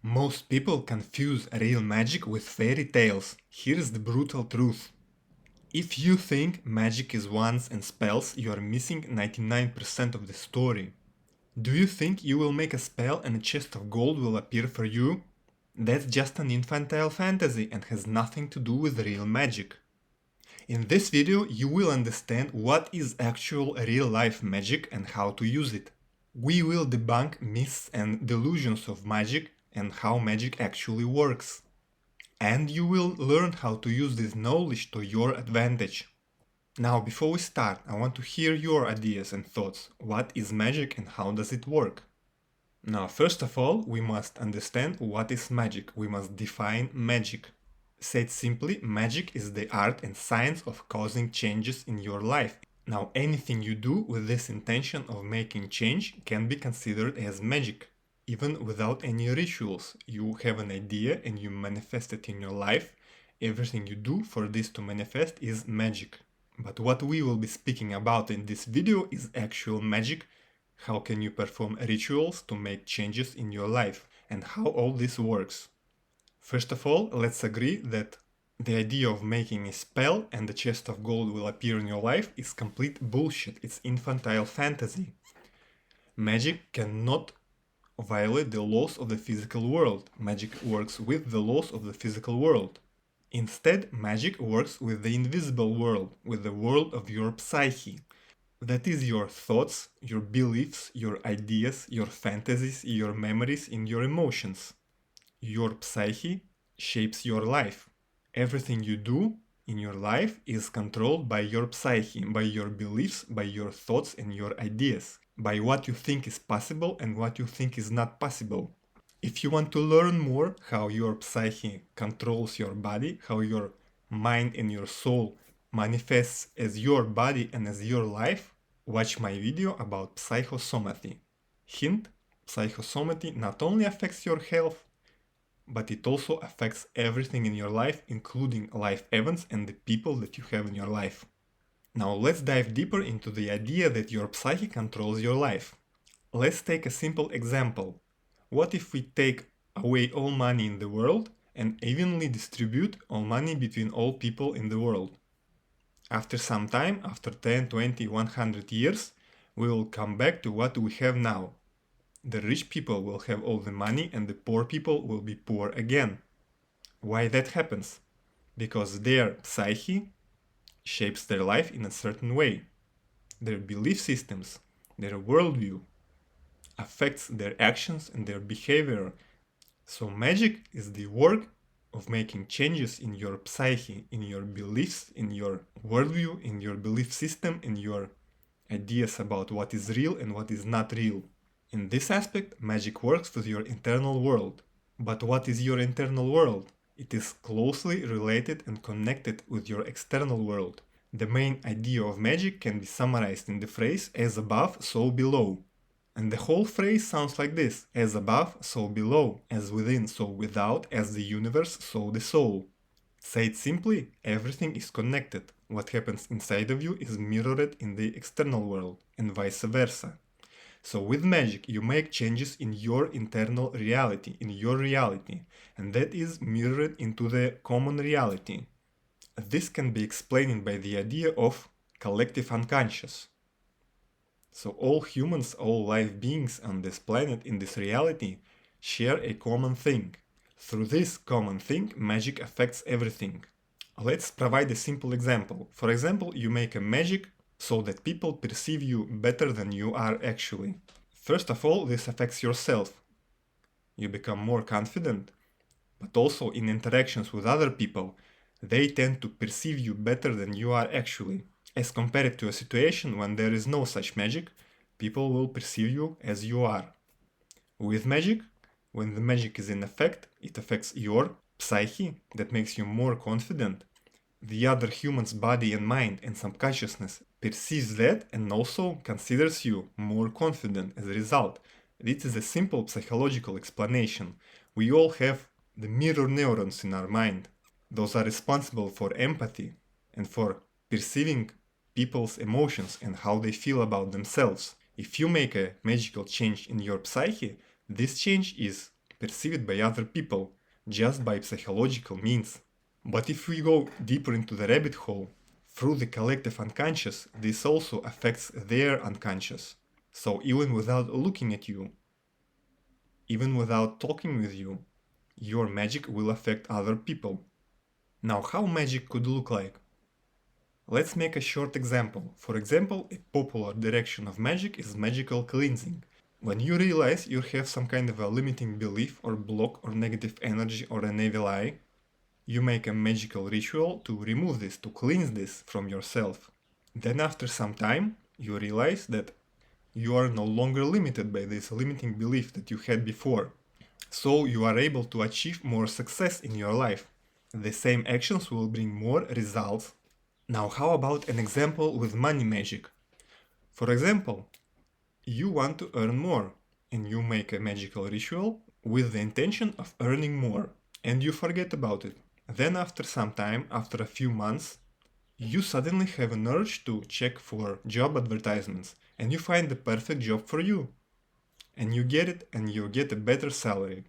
Most people confuse real magic with fairy tales. Here's the brutal truth. If you think magic is wands and spells, you are missing 99% of the story. Do you think you will make a spell and a chest of gold will appear for you? That's just an infantile fantasy and has nothing to do with real magic. In this video you will understand what is actual real-life magic and how to use it. We will debunk myths and delusions of magic and how magic actually works. And you will learn how to use this knowledge to your advantage. Now, before we start, I want to hear your ideas and thoughts. What is magic and how does it work? Now, first of all, we must understand what is magic. We must define magic. Said simply, magic is the art and science of causing changes in your life. Now, anything you do with this intention of making change can be considered as magic. Even without any rituals, you have an idea and you manifest it in your life. Everything you do for this to manifest is magic. But what we will be speaking about in this video is actual magic. How can you perform rituals to make changes in your life and how all this works. First of all, let's agree that the idea of making a spell and the chest of gold will appear in your life is complete bullshit. It's infantile fantasy. Magic cannot violate the laws of the physical world. Magic works with the laws of the physical world. Instead, magic works with the invisible world, with the world of your psyche. That is your thoughts, your beliefs, your ideas, your fantasies, your memories, and your emotions. Your psyche shapes your life. Everything you do in your life is controlled by your psyche, by your beliefs, by your thoughts and your ideas, by what you think is possible and what you think is not possible. If you want to learn more how your psyche controls your body, how your mind and your soul manifests as your body and as your life, watch my video about psychosomaty. Hint, psychosomaty not only affects your health, but it also affects everything in your life, including life events and the people that you have in your life. Now let's dive deeper into the idea that your psyche controls your life. Let's take a simple example. What if we take away all money in the world and evenly distribute all money between all people in the world? After some time, after 10, 20, 100 years, we will come back to what we have now. The rich people will have all the money and the poor people will be poor again. Why that happens? Because their psyche shapes their life in a certain way. Their belief systems, their worldview, affects their actions and their behavior. So magic is the work of making changes in your psyche, in your beliefs, in your worldview, in your belief system, in your ideas about what is real and what is not real. In this aspect, magic works with your internal world. But what is your internal world? It is closely related and connected with your external world. The main idea of magic can be summarized in the phrase as above, so below. And the whole phrase sounds like this: as above, so below, as within, so without, as the universe, so the soul. Said simply, everything is connected. What happens inside of you is mirrored in the external world, and vice versa. So with magic, you make changes in your internal reality, and that is mirrored into the common reality. This can be explained by the idea of collective unconscious. So all humans, all life beings on this planet, in this reality, share a common thing. Through this common thing, magic affects everything. Let's provide a simple example. For example, you make a magic so that people perceive you better than you are actually. First of all, this affects yourself. You become more confident, but also in interactions with other people, they tend to perceive you better than you are actually. As compared to a situation when there is no such magic, people will perceive you as you are. With magic, when the magic is in effect, it affects your psyche, that makes you more confident. The other human's body and mind and subconsciousness perceives that and also considers you more confident as a result. This is a simple psychological explanation. We all have the mirror neurons in our mind. Those are responsible for empathy and for perceiving people's emotions and how they feel about themselves. If you make a magical change in your psyche, this change is perceived by other people, just by psychological means. But if we go deeper into the rabbit hole, through the collective unconscious, this also affects their unconscious. So even without looking at you, even without talking with you, your magic will affect other people. Now, how magic could look like? Let's make a short example. For example, a popular direction of magic is magical cleansing. When you realize you have some kind of a limiting belief or block or negative energy or an evil eye, you make a magical ritual to remove this, to cleanse this from yourself. Then after some time, you realize that you are no longer limited by this limiting belief that you had before. So you are able to achieve more success in your life. The same actions will bring more results. Now, how about an example with money magic? For example, you want to earn more, and you make a magical ritual with the intention of earning more, and you forget about it. Then after some time, after a few months, you suddenly have an urge to check for job advertisements, and you find the perfect job for you. And you get it, and you get a better salary.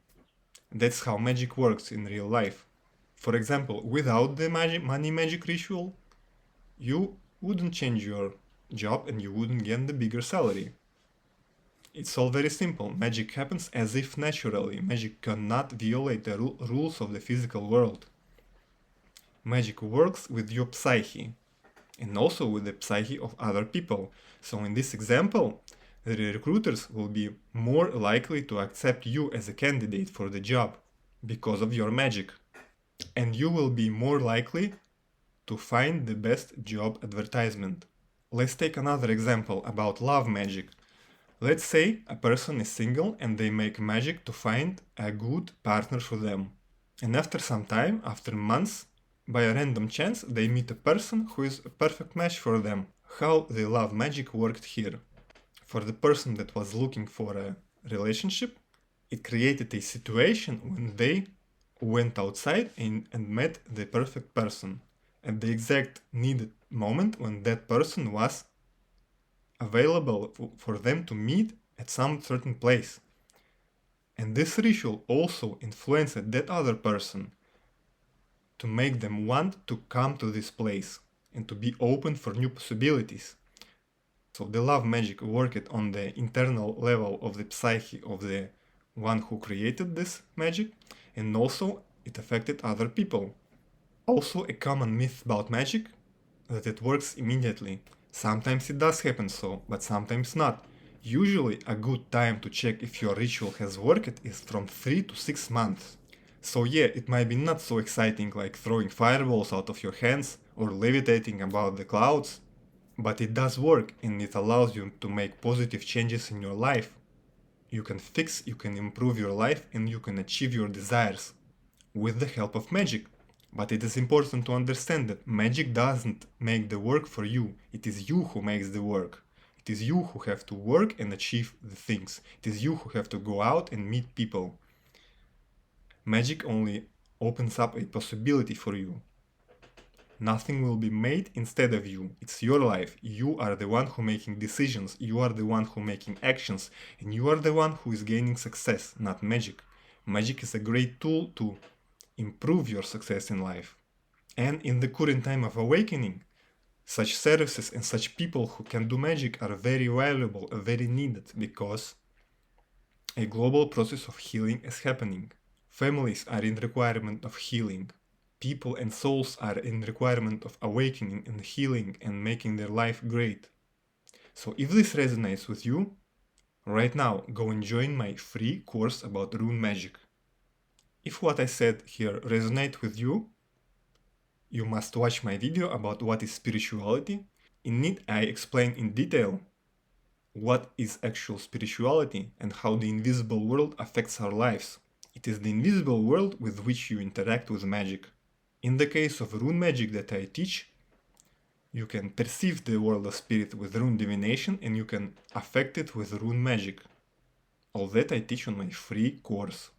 That's how magic works in real life. For example, without the money magic ritual, you wouldn't change your job and you wouldn't get the bigger salary. It's all very simple. Magic happens as if naturally. Magic cannot violate the rules of the physical world. Magic works with your psyche and also with the psyche of other people. So in this example, the recruiters will be more likely to accept you as a candidate for the job because of your magic. And you will be more likely to find the best job advertisement. Let's take another example about love magic. Let's say a person is single and they make magic to find a good partner for them. And after some time, after months, by a random chance, they meet a person who is a perfect match for them. How the love magic worked here? For the person that was looking for a relationship, it created a situation when they went outside and met the perfect person at the exact needed moment when that person was available for them to meet at some certain place. And this ritual also influenced that other person to make them want to come to this place and to be open for new possibilities. So the love magic worked on the internal level of the psyche of the one who created this magic, and also it affected other people. Also a common myth about magic that it works immediately. Sometimes it does happen so, but sometimes not. Usually a good time to check if your ritual has worked is from 3 to 6 months. So yeah, it might be not so exciting like throwing fireballs out of your hands or levitating above the clouds, but it does work and it allows you to make positive changes in your life. You can fix, you can improve your life and you can achieve your desires with the help of magic. But it is important to understand that magic doesn't make the work for you. It is you who makes the work. It is you who have to work and achieve the things. It is you who have to go out and meet people. Magic only opens up a possibility for you. Nothing will be made instead of you. It's your life. You are the one who making decisions. You are the one who making actions. And you are the one who is gaining success, not magic. Magic is a great tool to improve your success in life. And in the current time of awakening, such services and such people who can do magic are very valuable, very needed, because a global process of healing is happening. Families are in requirement of healing. People and souls are in requirement of awakening and healing and making their life great. So if this resonates with you, right now go and join my free course about rune magic. If what I said here resonates with you, you must watch my video about what is spirituality. In it I explain in detail what is actual spirituality and how the invisible world affects our lives. It is the invisible world with which you interact with magic. In the case of rune magic that I teach, you can perceive the world of spirit with rune divination and you can affect it with rune magic. All that I teach on my free course.